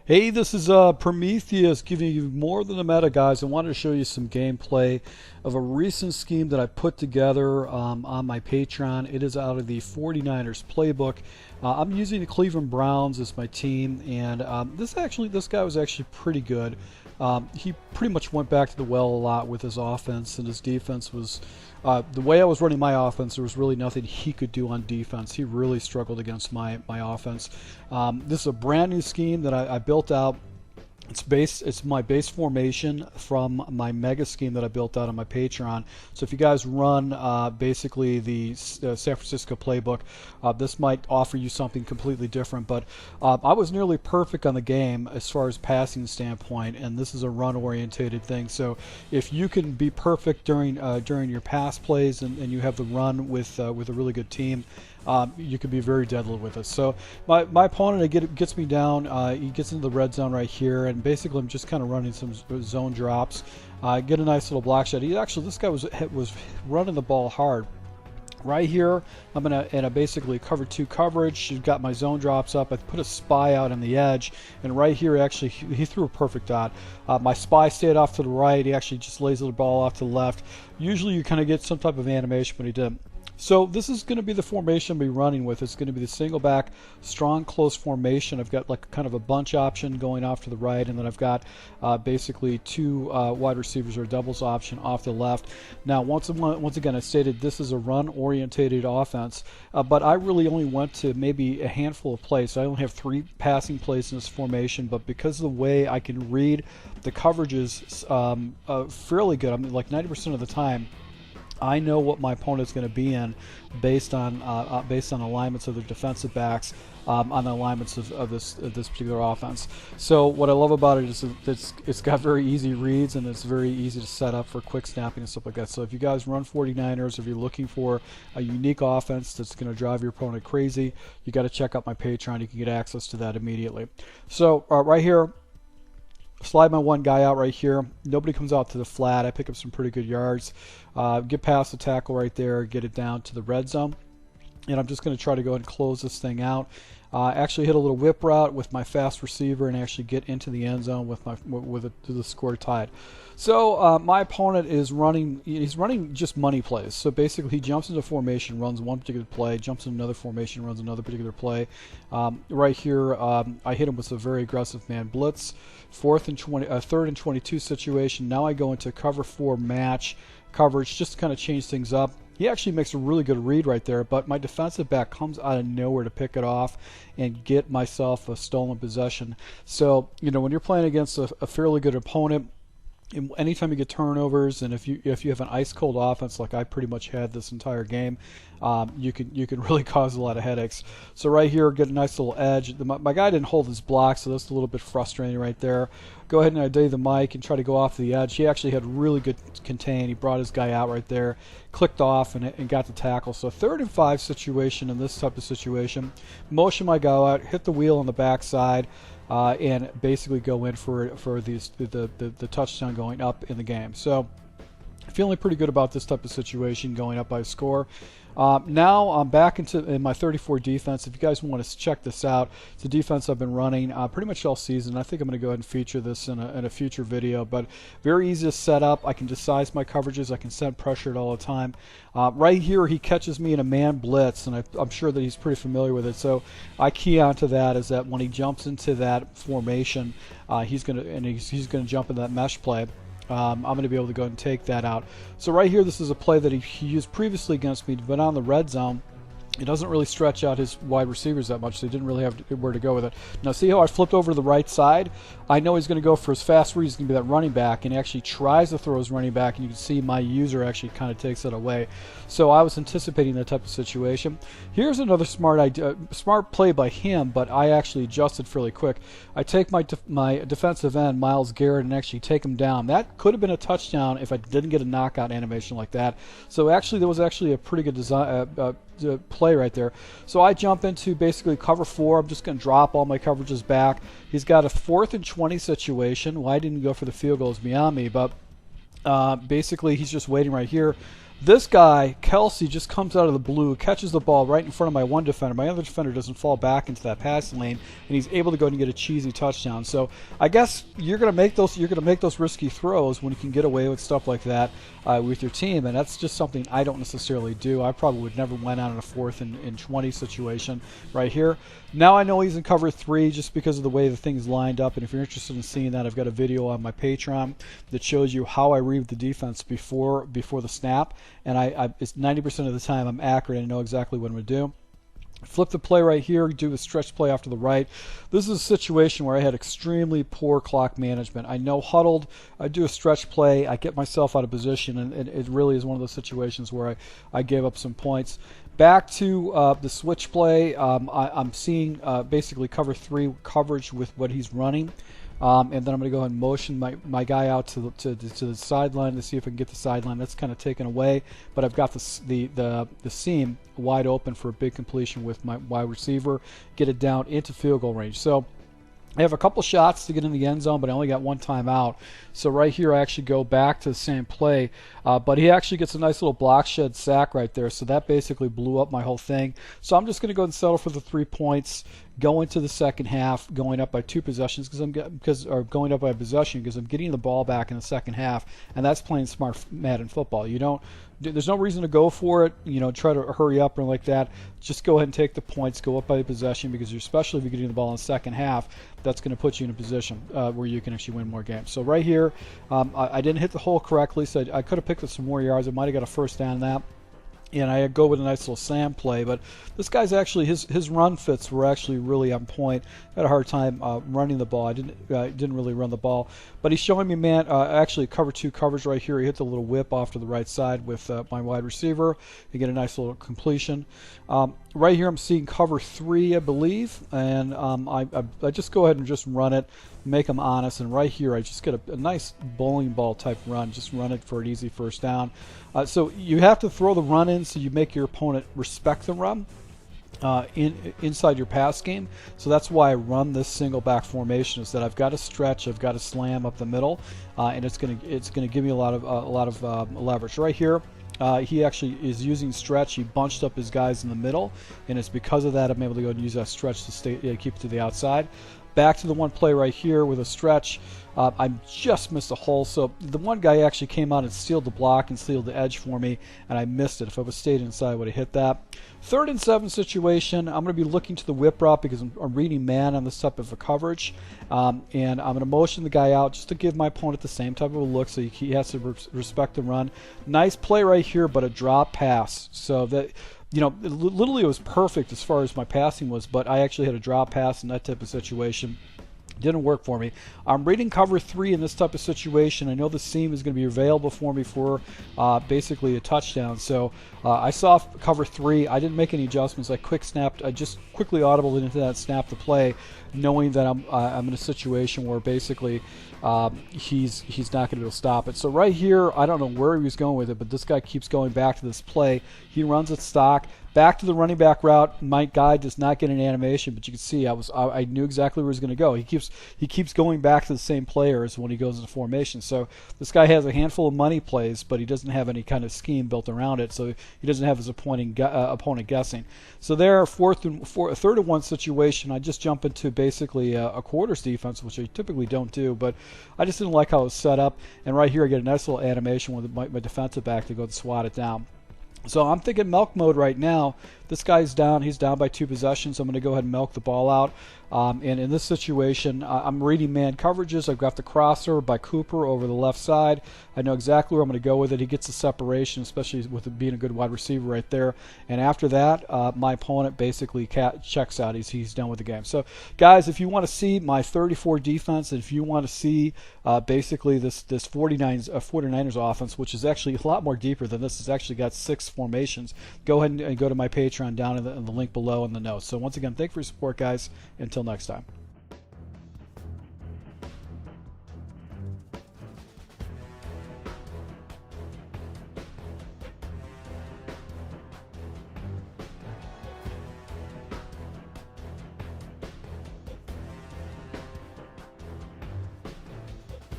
Hey, this is Prometheus giving you more than a meta, guys. I wanted to show you some gameplay of a recent scheme that I put together on my Patreon. It is out of the 49ers playbook. I'm using the Cleveland Browns as my team, and this guy was actually pretty good. He pretty much went back to the well a lot with his offense, and his defense was the way I was running my offense. There was really nothing he could do on defense. He really struggled against my offense. This is a brand new scheme that I built out. It's my base formation from my mega scheme that I built out on my Patreon. So if you guys run basically the San Francisco playbook, this might offer you something completely different. But I was nearly perfect on the game as far as passing standpoint, and this is a run-orientated thing. So if you can be perfect during your pass plays and you have the run with a really good team, you could be very deadly with it. So my opponent gets me down. He gets into the red zone right here, and basically I'm just kind of running some zone drops. Get a nice little block shot. This guy was running the ball hard. Right here, I'm gonna basically cover 2 coverage. You've got my zone drops up. I put a spy out on the edge, and right here actually he threw a perfect dot. My spy stayed off to the right. He actually just lays the ball off to the left. Usually you kind of get some type of animation, but he didn't. So this is going to be the formation I'll be running with. It's going to be the single back, strong close formation. I've got like kind of a bunch option going off to the right, and then I've got basically 2 wide receivers or doubles option off the left. Now, once again, I stated this is a run-orientated offense, but I really only went to maybe a handful of plays. So I only have 3 passing plays in this formation, but because of the way I can read the coverages fairly good, I mean, like 90% of the time, I know what my opponent's going to be in based on alignments of their defensive backs, on the alignments of this particular offense. So what I love about it is it's got very easy reads, and it's very easy to set up for quick snapping and stuff like that. So if you guys run 49ers, if you're looking for a unique offense that's going to drive your opponent crazy, you got to check out my Patreon. You can get access to that immediately. So right here, slide my one guy out right here. Nobody comes out to the flat. I pick up some pretty good yards. Get past the tackle right there. Get it down to the red zone. And I'm just going to try to go ahead and close this thing out. Actually hit a little whip route with my fast receiver and actually get into the end zone with the score tied. So my opponent is running. He's running just money plays. So basically, he jumps into formation, runs one particular play, jumps into another formation, runs another particular play. Right here, I hit him with a very aggressive man blitz, third and 22 situation. Now I go into cover 4 match coverage just to kind of change things up. He actually makes a really good read right there, but my defensive back comes out of nowhere to pick it off and get myself a stolen possession. So, you know, when you're playing against a fairly good opponent, anytime you get turnovers, and if you have an ice cold offense like I pretty much had this entire game, you can really cause a lot of headaches. So right here, get a nice little edge. My guy didn't hold his block, so that's a little bit frustrating right there. Go ahead and idea the mic and try to go off the edge. He actually had really good contain. He brought his guy out right there, clicked off, and got the tackle. So 3rd and 5 situation in this type of situation. Motion my guy out, hit the wheel on the backside, and basically go in for the touchdown going up in the game. So feeling pretty good about this type of situation going up by a score. Now I'm back in my 34 defense. If you guys want to check this out, it's a defense I've been running pretty much all season. I think I'm going to go ahead and feature this in a future video, but very easy to set up. I can just size my coverages. I can send pressure at all the time. Right here, he catches me in a man blitz, and I'm sure that he's pretty familiar with it. So I key onto that is that when he jumps into that formation, he's going to jump in that mesh play. I'm going to be able to go and take that out. So right here, this is a play that he used previously against me, but on the red zone, he doesn't really stretch out his wide receivers that much, so he didn't really have where to go with it. Now see how I flipped over to the right side? I know he's going to go for his fast read. He's going to be that running back, and he actually tries to throw his running back, and you can see my user actually kind of takes it away. So I was anticipating that type of situation. Here's another smart play by him, but I actually adjusted fairly quick. I take my defensive end, Myles Garrett, and actually take him down. That could have been a touchdown if I didn't get a knockout animation like that. So actually, there was actually a pretty good design play right there. So I jump into basically cover 4. I'm just going to drop all my coverages back. He's got a 4th and 20 situation. Why didn't he go for the field goal is beyond me, but basically he's just waiting right here. This guy, Kelsey, just comes out of the blue, catches the ball right in front of my one defender. My other defender doesn't fall back into that passing lane, and he's able to go and get a cheesy touchdown. So I guess you're going to make those risky throws when you can get away with stuff like that with your team, and that's just something I don't necessarily do. I probably would never went out in a 4th and 20 situation right here. Now I know he's in cover 3 just because of the way the thing's lined up, and if you're interested in seeing that, I've got a video on my Patreon that shows you how I read the defense before the snap, and it's 90% of the time I'm accurate and I know exactly what I'm going to do. Flip the play right here, do the stretch play off to the right. This is a situation where I had extremely poor clock management. I know huddled, I do a stretch play, I get myself out of position, and it really is one of those situations where I gave up some points. Back to the switch play, I'm seeing basically cover 3 coverage with what he's running. And then I'm going to go ahead and motion my guy out to the sideline to see if I can get the sideline. That's kind of taken away, but I've got the seam wide open for a big completion with my wide receiver, get it down into field goal range. So I have a couple shots to get in the end zone, but I only got one timeout. So right here I actually go back to the same play, but he actually gets a nice little block shed sack right there, so that basically blew up my whole thing. So I'm just going to go ahead and settle for the 3 points, go into the second half, going up by 2 possessions going up by a possession because I'm getting the ball back in the second half, and that's playing smart Madden football. There's no reason to go for it, try to hurry up or like that. Just go ahead and take the points, go up by a possession, because especially if you're getting the ball in the second half, that's going to put you in a position where you can actually win more games. So right here, I didn't hit the hole correctly, so I could have picked up some more yards. I might have got a first down that. And I go with a nice little slam play, but this guy's actually his run fits were actually really on point. I had a hard time running the ball. I didn't really run the ball, but he's showing me, man, actually cover 2 coverage right here. He hit the little whip off to the right side with my wide receiver. You get a nice little completion. Right here I'm seeing cover 3, I believe, and I just go ahead and just run it, make them honest, and right here I just get a nice bowling ball type run, just run it for an easy first down. So you have to throw the run in so you make your opponent respect the run inside your pass game. So that's why I run this single back formation, is that I've got to stretch, I've got to slam up the middle, and it's gonna give me a lot of leverage. Right here, he actually is using stretch. He bunched up his guys in the middle, and it's because of that I'm able to go and use that stretch to keep it to the outside. Back to the one play right here with a stretch. I just missed a hole, so the one guy actually came out and sealed the block and sealed the edge for me, and I missed it. If I would have stayed inside, I would have hit that. 3rd and 7 situation, I'm going to be looking to the whip route because I'm reading man on this type of a coverage, and I'm going to motion the guy out just to give my opponent the same type of a look, so he has to respect the run. Nice play right here, but a drop pass. So that, literally it was perfect as far as my passing was, but I actually had a drop pass in that type of situation. Didn't work for me. I'm reading cover 3 in this type of situation. I know the seam is going to be available for me for basically a touchdown. So I saw cover 3. I didn't make any adjustments. I just quickly audibled into that, snapped the play, knowing that I'm in a situation where basically he's not going to be able to stop it. So right here, I don't know where he was going with it, but this guy keeps going back to this play. He runs it stock. Back to the running back route. My guy does not get an animation, but you can see I knew exactly where he was going to go. He keeps going back to the same players when he goes into formation. So this guy has a handful of money plays, but he doesn't have any kind of scheme built around it. So he doesn't have his opponent guessing. So there, 3rd and 1 situation. I just jump into basically a quarters defense, which I typically don't do, but I just didn't like how it was set up. And right here, I get a nice little animation with my defensive back to go and swat it down. So I'm thinking milk mode right now. This guy's down. He's down by 2 possessions. I'm going to go ahead and milk the ball out. And in this situation, I'm reading man coverages. I've got the crosser by Cooper over the left side. I know exactly where I'm going to go with it. He gets the separation, especially with it being a good wide receiver right there. And after that, my opponent basically checks out. He's done with the game. So, guys, if you want to see my 34 defense, and if you want to see basically this 49ers offense, which is actually a lot more deeper than this, it's actually got 6 formations, go ahead and go to my Patreon down in the link below in the notes. So once again, thank you for your support, guys. Until next time.